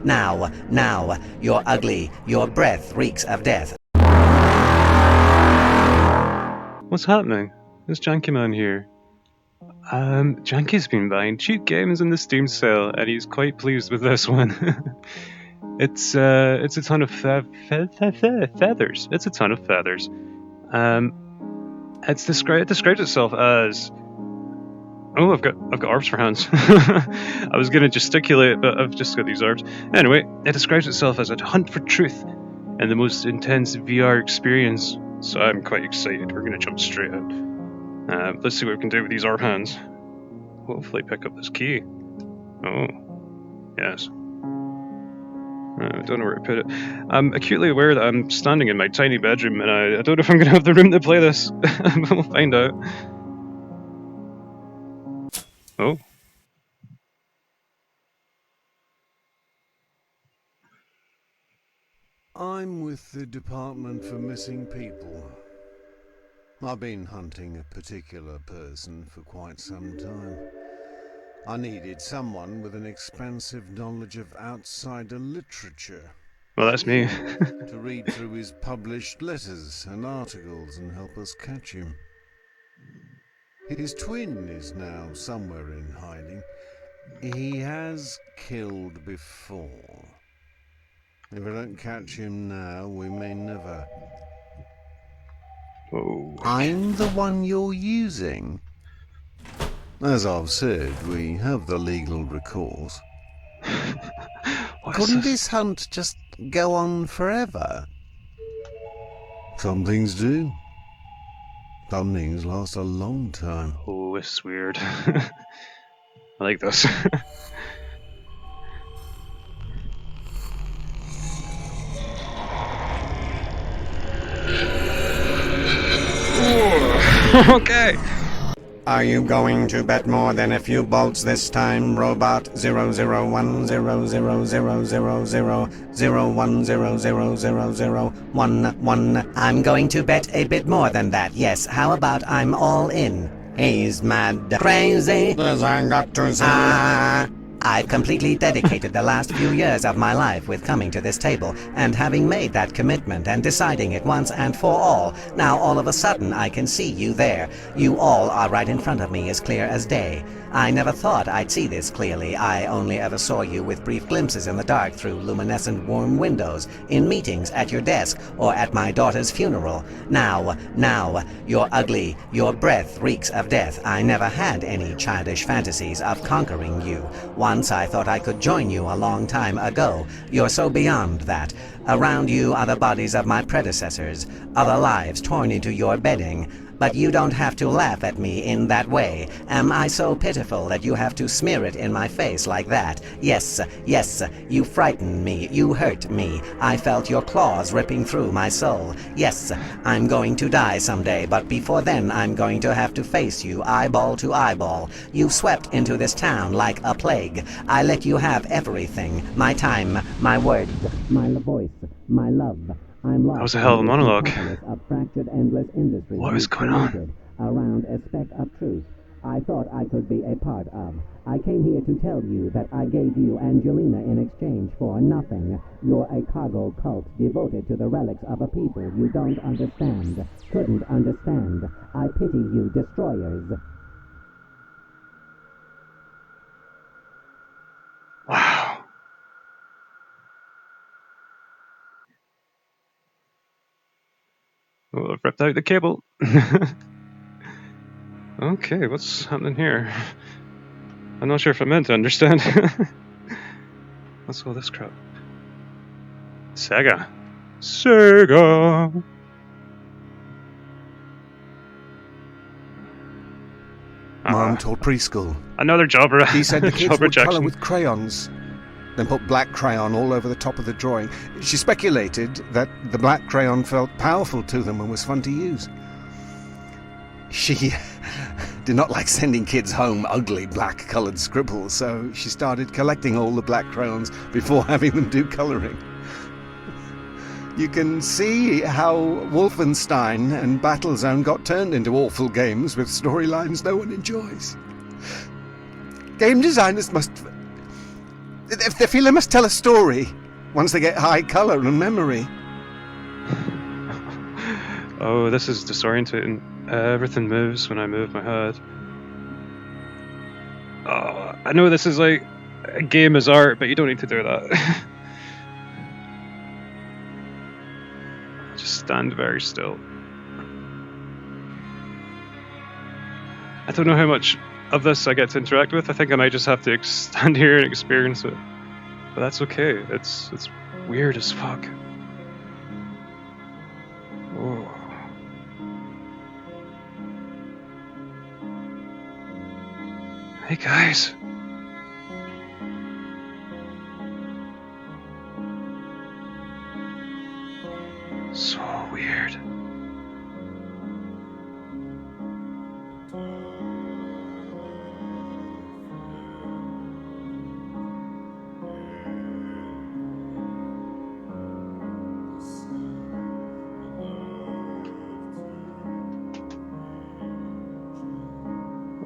Now, you're ugly. Your breath reeks of death. What's happening? It's Jankyman here. Janky's been buying cheap games in the Steam sale, and he's quite pleased with this one. It's a ton of feathers. It's a ton of feathers. It describes itself as. Oh, I've got arbs for hands. I was gonna gesticulate, but I've just got these arbs. Anyway, it describes itself as a hunt for truth and the most intense VR experience. So I'm quite excited. We're gonna jump straight in. Let's see what we can do with these arb hands. Hopefully pick up this key. Oh, yes. I don't know where to put it. I'm acutely aware that I'm standing in my tiny bedroom, and I don't know if I'm gonna have the room to play this. We'll find out. Oh. I'm with the Department for Missing People. I've been hunting a particular person for quite some time. I needed someone with an expansive knowledge of outsider literature. Well, that's me. To read through his published letters and articles and help us catch him. His twin is now somewhere in hiding. He has killed before. If I don't catch him now, we may never. Oh. I'm the one you're using. As I've said, we have the legal recourse. Couldn't this hunt just go on forever? Some things do. Some things last a long time. Oh, this is weird. I like this. Okay. Are you going to bet more than a few bolts this time, robot? 001000001000011. I'm going to bet a bit more than that. Yes, how about I'm all in? He's mad crazy. I've completely dedicated the last few years of my life with coming to this table and having made that commitment and deciding it once and for all. Now all of a sudden I can see you there. You all are right in front of me as clear as day. I never thought I'd see this clearly. I only ever saw you with brief glimpses in the dark through luminescent warm windows, in meetings, at your desk, or at my daughter's funeral. Now, you're ugly. Your breath reeks of death. I never had any childish fantasies of conquering you. Once I thought I could join you a long time ago. You're so beyond that. Around you are the bodies of my predecessors, other lives torn into your bedding. But you don't have to laugh at me in that way. Am I so pitiful that you have to smear it in my face like that? Yes, you frightened me, you hurt me. I felt your claws ripping through my soul. Yes, I'm going to die someday, but before then I'm going to have to face you eyeball to eyeball. You swept into this town like a plague. I let you have everything. My time, my words, my voice, my love. I'm lost. That was a hell of a monologue. Of fractured endless industry. What is going on? Around a speck of truth I thought I could be a part of. I came here to tell you that I gave you Angelina in exchange for nothing. You're a cargo cult devoted to the relics of a people you don't understand, couldn't understand. I pity you, destroyers. Wow. Oh, I've ripped out the cable. Okay, what's happening here? I'm not sure if I'm meant to understand. What's all this crap? Sega. Mom taught preschool. Another jobber. He said the kids Jobber would Jackson. colour with crayons, then put black crayon all over the top of the drawing. She speculated that the black crayon felt powerful to them and was fun to use. She did not like sending kids home ugly black-coloured scribbles, so she started collecting all the black crayons before having them do colouring. You can see how Wolfenstein and Battlezone got turned into awful games with storylines no one enjoys. Game designers must They feel they must tell a story once they get high colour and memory. Oh, this is disorientating. Everything moves when I move my head. Oh, I know this is like a game is art, but you don't need to do that. Just stand very still. I don't know how much of this I get to interact with. I think I might just have to stand here and experience it. But that's okay. It's weird as fuck. Whoa. Hey guys. So weird.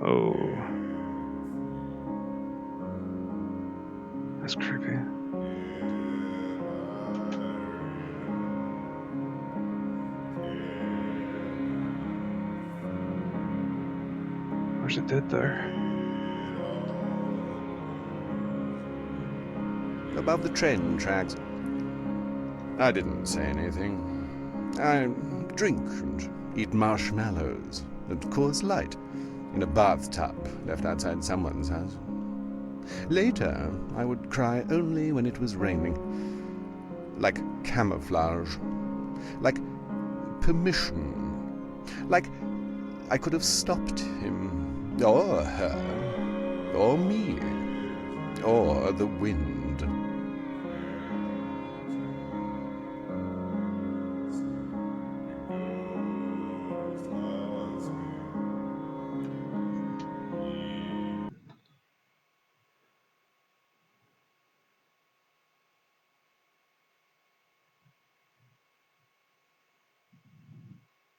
Oh. That's creepy. Where's it dead there? Above the train tracks. I didn't say anything. I drink and eat marshmallows and Coors Light in a bathtub left outside someone's house. Later, I would cry only when it was raining. Like camouflage. Like permission. Like I could have stopped him. Or her. Or me. Or the wind.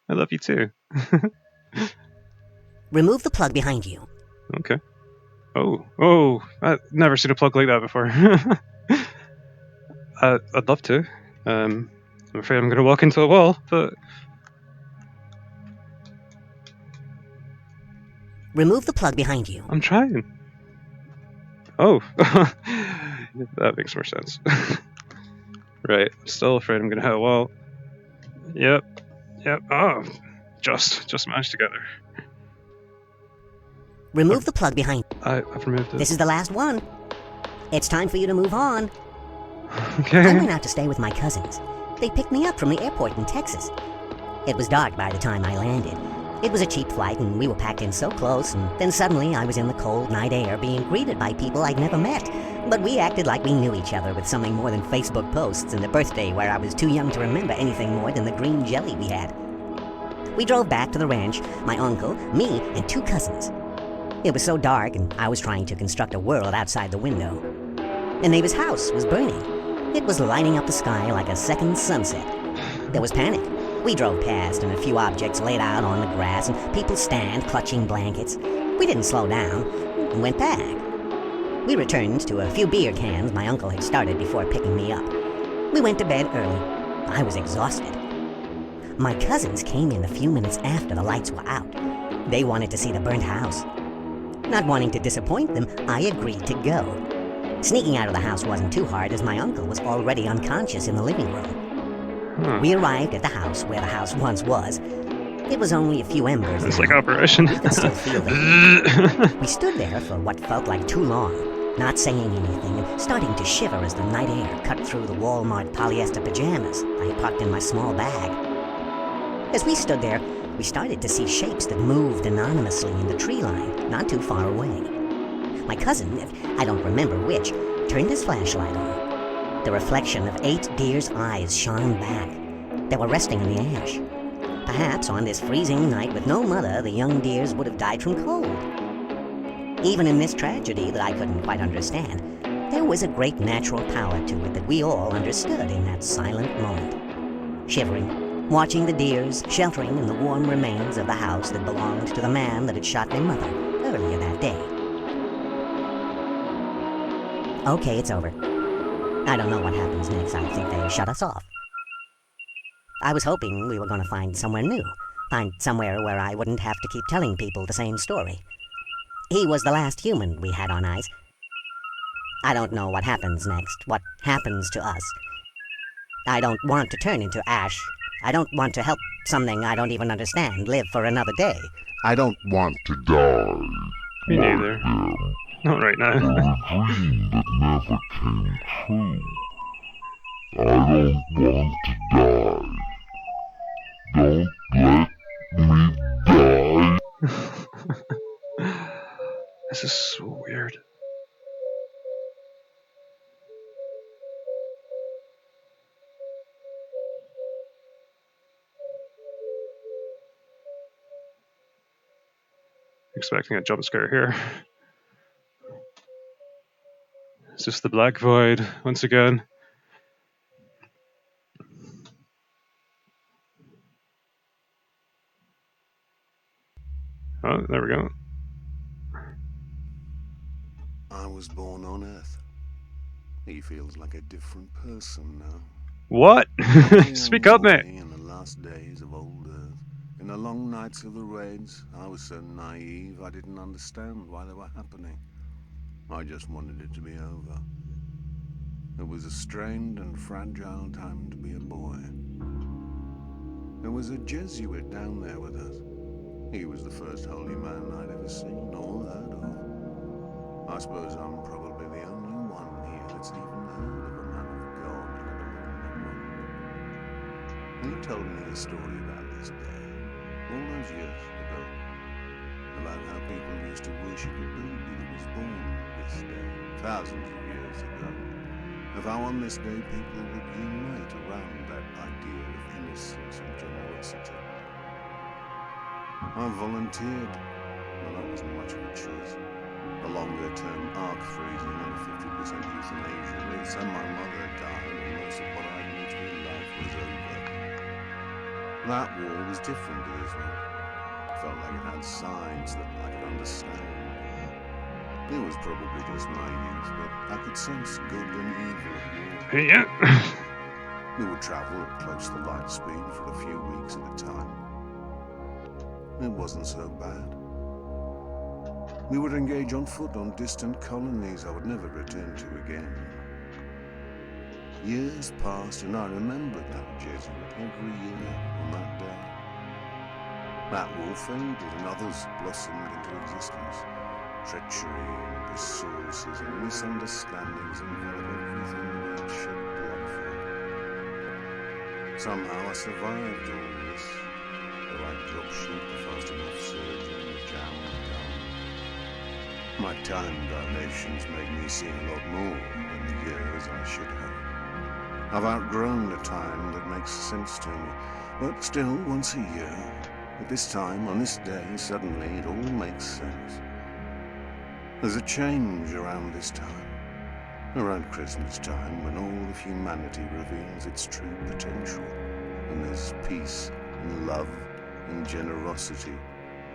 I love you too. Remove the plug behind you. Okay. Oh, I've never seen a plug like that before. I'd love to. I'm afraid I'm going to walk into a wall, but... Remove the plug behind you. I'm trying. Oh. That makes more sense. Right. Still afraid I'm going to hit a wall. Yep. Oh. Just managed to get there. Remove the plug behind you. I've removed it. This is the last one. It's time for you to move on. Okay. I went out to stay with my cousins. They picked me up from the airport in Texas. It was dark by the time I landed. It was a cheap flight and we were packed in so close, and then suddenly I was in the cold night air being greeted by people I'd never met. But we acted like we knew each other with something more than Facebook posts and a birthday where I was too young to remember anything more than the green jelly we had. We drove back to the ranch, my uncle, me, and 2 cousins. It was so dark and I was trying to construct a world outside the window. The neighbor's house was burning. It was lighting up the sky like a second sunset. There was panic. We drove past and a few objects laid out on the grass and people stand clutching blankets. We didn't slow down and went back. We returned to a few beer cans my uncle had started before picking me up. We went to bed early. I was exhausted. My cousins came in a few minutes after the lights were out. They wanted to see the burnt house. Not wanting to disappoint them, I agreed to go. Sneaking out of the house wasn't too hard as my uncle was already unconscious in the living room. We arrived at the house where the house once was. It was only a few embers. It's now. like Operation. We could still feel the We stood there for what felt like too long, not saying anything and starting to shiver as the night air cut through the Walmart polyester pajamas I had packed in my small bag. As we stood there, we started to see shapes that moved anonymously in the tree line, not too far away. My cousin, I don't remember which, turned his flashlight on. The reflection of 8 deer's eyes shone back. They were resting in the ash. Perhaps on this freezing night with no mother, the young deers would have died from cold. Even in this tragedy that I couldn't quite understand, there was a great natural power to it that we all understood in that silent moment. Shivering, watching the deers sheltering in the warm remains of the house that belonged to the man that had shot their mother earlier that day. Okay, it's over. I don't know what happens next. I think they shut us off. I was hoping we were going to find somewhere new. Find somewhere where I wouldn't have to keep telling people the same story. He was the last human we had on ice. I don't know what happens next, what happens to us. I don't want to turn into ash. I don't want to help something I don't even understand live for another day. I don't want to die. Me neither. Not right now. For a dream that never came true. I don't want to die. Don't let me die. This is so weird. Expecting a jump scare here. It's just the black void once again. Oh, there we go. I was born on Earth. He feels like a different person now. What? Like a young Speak up, boy mate. in the last days of old Earth. In the long nights of the raids, I was so naive I didn't understand why they were happening. I just wanted it to be over. It was a strained and fragile time to be a boy. There was a Jesuit down there with us. He was the first holy man I'd ever seen or heard of. I suppose I'm probably the only one here that's even heard of a man of God, let alone met one. He told me a story about this day, all those years ago, about how people used to worship a baby that was born this day, thousands of years ago, of how on this day people would unite around that idea of innocence and generosity. I volunteered. Well, that wasn't much of a choice. The longer-term arc freezing and a 50% euthanasia rates, and my mother died, and most of what I knew to be life was over. That war was different to this one. It felt like it had sides that I could understand. It was probably just my youth, but I could sense good and evil at war. Yeah. We would travel at close to light speed for a few weeks at a time. It wasn't so bad. We would engage on foot on distant colonies I would never return to again. Years passed and I remembered that Jesuit every year on that day. That war faded and others blossomed into existence. Treachery and resources and misunderstandings envelop everything we'd shed blood for. Somehow I survived all this, though I dropshipped the fast enough surgeon and the jam and gun. My time dilations made me see a lot more than the years I should have. I've outgrown the time that makes sense to me, but still once a year, at this time, on this day, suddenly it all makes sense. There's a change around this time, around Christmas time, when all of humanity reveals its true potential, and there's peace and love and generosity,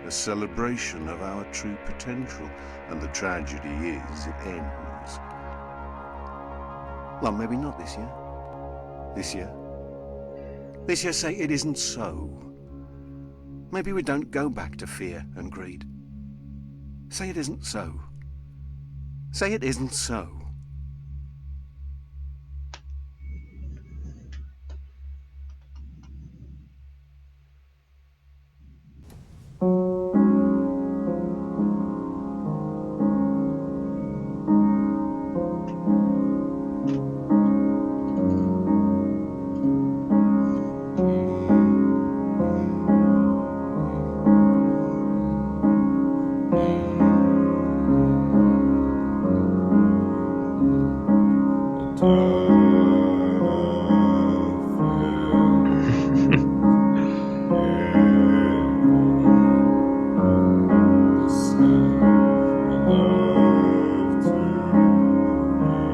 a celebration of our true potential, and the tragedy is it ends. Well, maybe not this year. This year. This year say it isn't so. Maybe we don't go back to fear and greed. Say it isn't so. Say it isn't so.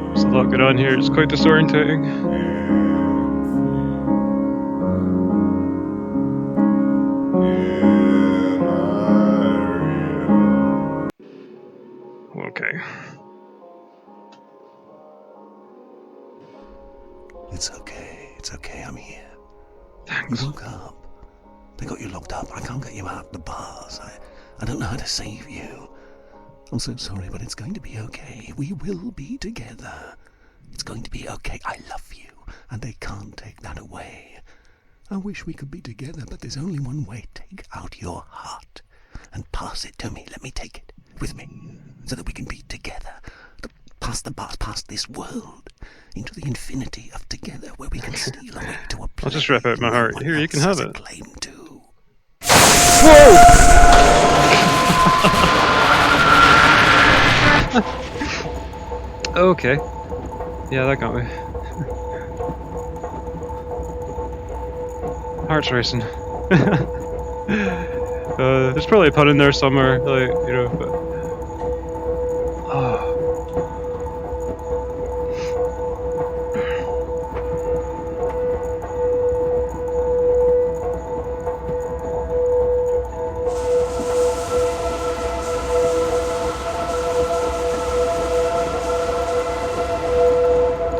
There's a lot going on here. It's quite disorientating. Okay. It's okay, I'm here. Thanks. You woke up. They got you locked up. I can't get you out the bars. I don't know how to save you. I'm so sorry, but it's going to be okay. We will be together. It's going to be okay. I love you, and they can't take that away. I wish we could be together, but there's only one way. Take out your heart and pass it to me. Let me take it with me so that we can be together. Past the bars, past this world, into the infinity of together, where we can steal away to a place. I'll just rip out my heart. Here, you can have it. Claim to. Okay. Yeah, that got me. Heart's racing. There's probably a pun in there somewhere, like, you know, but... Oh.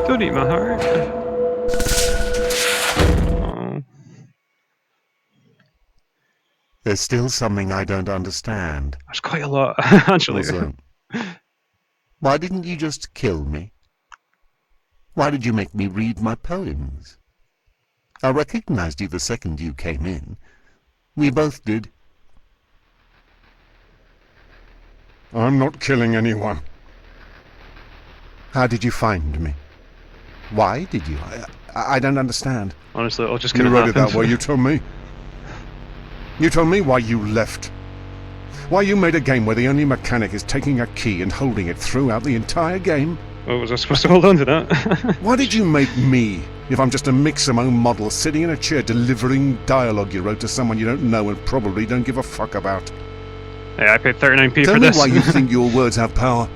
Don't eat my heart. Oh. There's still something I don't understand. There's quite a lot, actually. Also, why didn't you just kill me? Why did you make me read my poems? I recognized you the second you came in. We both did. I'm not killing anyone. How did you find me? Why did you? I don't understand. Honestly, I'll just You kill wrote it that way, you told me. You told me why you left. Why you made a game where the only mechanic is taking a key and holding it throughout the entire game. Oh, was I supposed to hold on to that? Why did you make me, if I'm just a Mixamo model sitting in a chair delivering dialogue you wrote to someone you don't know and probably don't give a fuck about? Hey, I paid 39p Tell for me this. why you think your words have power.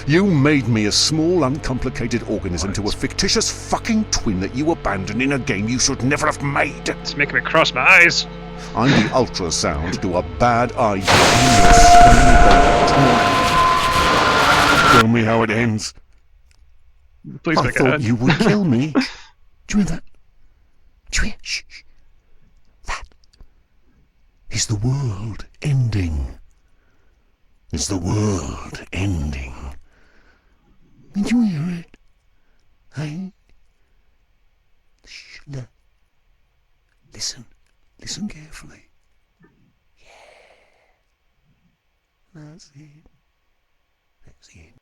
You made me a small, uncomplicated organism to a fictitious fucking twin that you abandoned in a game you should never have made. It's making me cross my eyes. I'm the ultrasound to a bad idea. Tell me how it ends. Please I make it thought end. you would kill me. Do you hear that? Do you hear? Shh, shh. That is the world ending. It's the world ending. Did you hear it? Hey? Shh, look. Listen. Listen carefully. Yeah. That's it. That's it.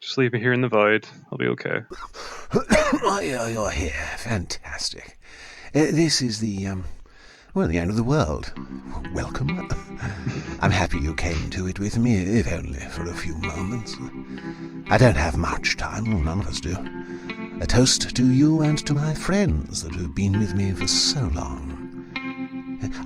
Just leave me here in the void. I'll be okay. Oh, you're here. Fantastic. This is the end of the world. Welcome. I'm happy you came to it with me, if only for a few moments. I don't have much time, none of us do. A toast to you and to my friends that have been with me for so long.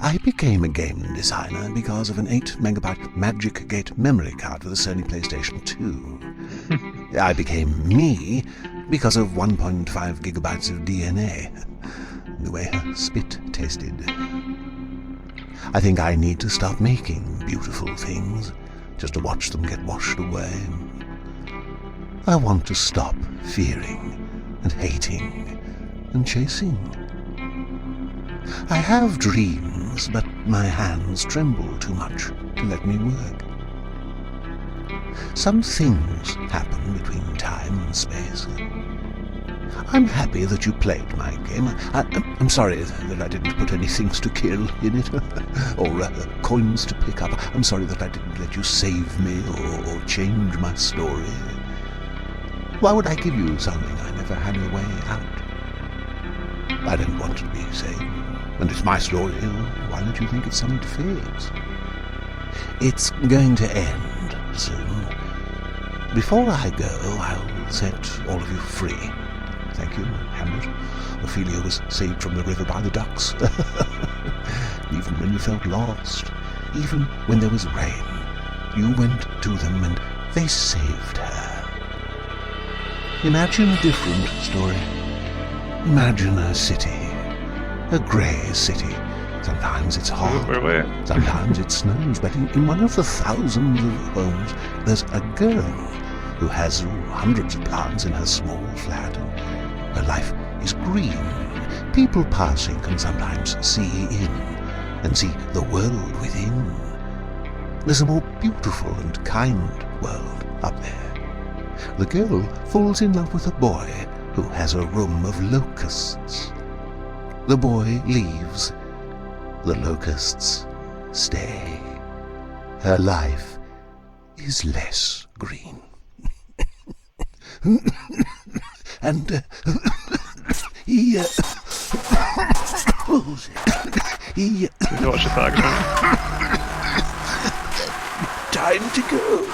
I became a game designer because of an 8MB Magic Gate memory card for the Sony PlayStation 2. I became me because of 1.5 gigabytes of DNA. The way her spit tasted. I think I need to stop making beautiful things just to watch them get washed away. I want to stop fearing and hating and chasing. I have dreams, but my hands tremble too much to let me work. Some things happen between time and space. I'm happy that you played my game. I'm sorry that I didn't put any things to kill in it, or coins to pick up. I'm sorry that I didn't let you save me or change my story. Why would I give you something I never had a way out? I don't want to be saved, and it's my story. Why don't you think it's something to fix? It's going to end soon. Before I go, I'll set all of you free. Thank you, Hamlet. Ophelia was saved from the river by the ducks. Even when you felt lost, even when there was rain, you went to them and they saved her. Imagine a different story. Imagine a city. A grey city. Sometimes it's hot, sometimes it snows, but in one of the thousands of homes, there's a girl who has hundreds of plants in her small flat, and her life is green. People passing can sometimes see in and see the world within. There's a more beautiful and kind world up there. The girl falls in love with a boy who has a room of locusts. The boy leaves. The locusts stay. Her life is less green. And he Watch the flag. time to go.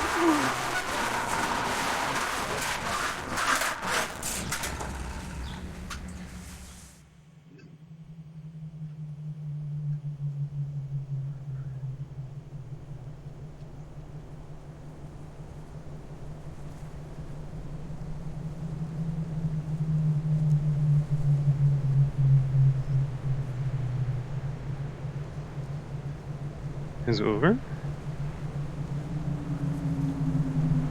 Is it over?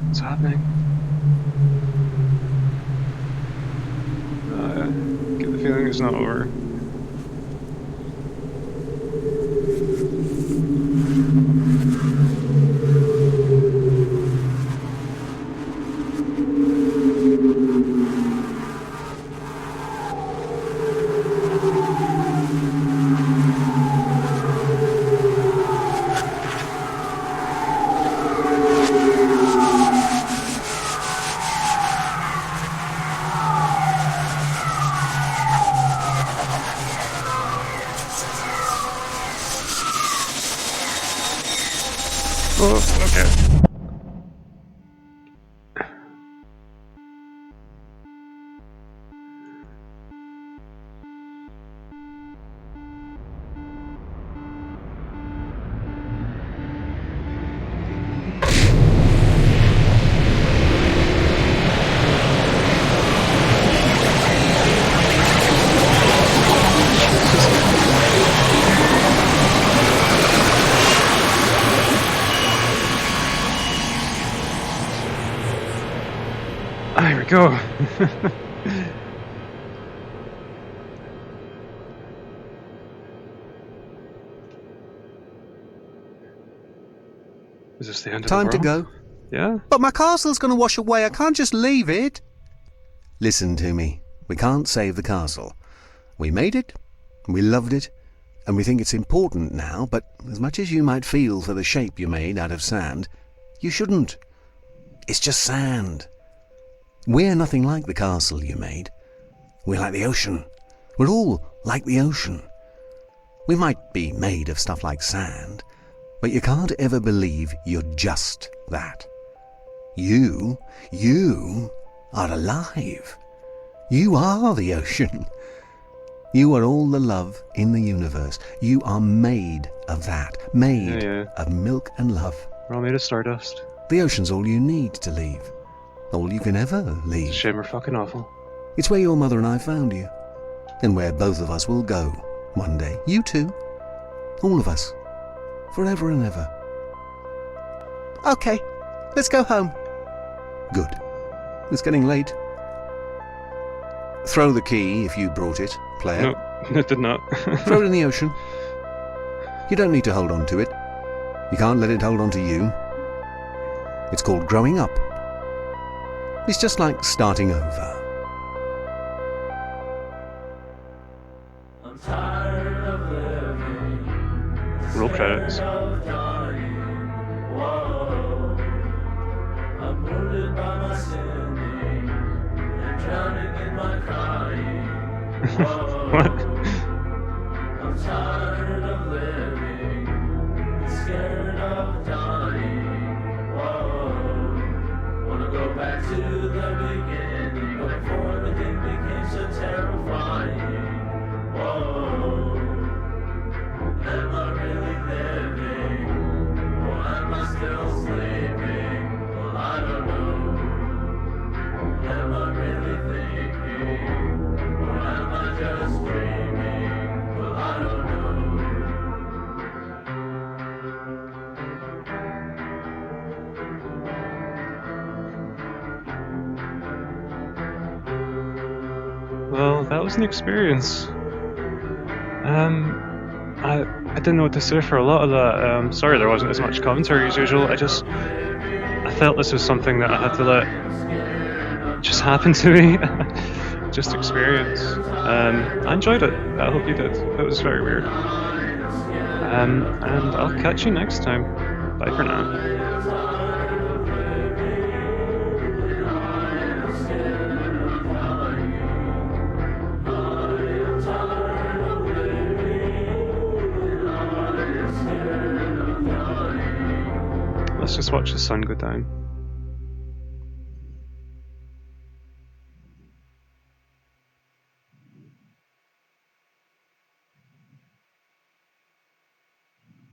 What's happening? I get the feeling it's not over. Oh, okay. There we go. Is this the end of Time the to world? go. Yeah? But my castle's going to wash away. I can't just leave it. Listen to me. We can't save the castle. We made it, we loved it, and we think it's important now, but as much as you might feel for the shape you made out of sand, you shouldn't. It's just sand. We're nothing like the castle you made. We're like the ocean. We're all like the ocean. We might be made of stuff like sand, but you can't ever believe you're just that. You are alive. You are the ocean. You are all the love in the universe. You are made of that. Made of milk and love. We're all made of stardust. The ocean's all you need to leave. All you can ever leave. It's a shame we're fucking awful. It's where your mother and I found you. And where both of us will go one day. You too. All of us. Forever and ever. Okay, let's go home. Good. It's getting late. Throw the key if you brought it, player. No, it did not. Throw it in the ocean. You don't need to hold on to it. You can't let it hold on to you. It's called growing up. It's just like starting over. I'm tired of living. Roll credits. Whoa. I'm wounded by my sinning and drowning in my crying. Whoa. What? I'm tired of living, scared of dying. Whoa. Wanna go back to the beginning, but before everything became so terrifying. Whoa. Am I really living, or am I still sleeping? Well, I don't know. Am I really thinking, or am I just dreaming? Well, I don't know. Well, that was an experience. I didn't know what to say for a lot of that. Sorry there wasn't as much commentary as usual. I felt this was something that I had to let just happen to me. Just experience. I enjoyed it. I hope you did. It was very weird. And I'll catch you next time. Bye for now. Let's just watch the sun go down.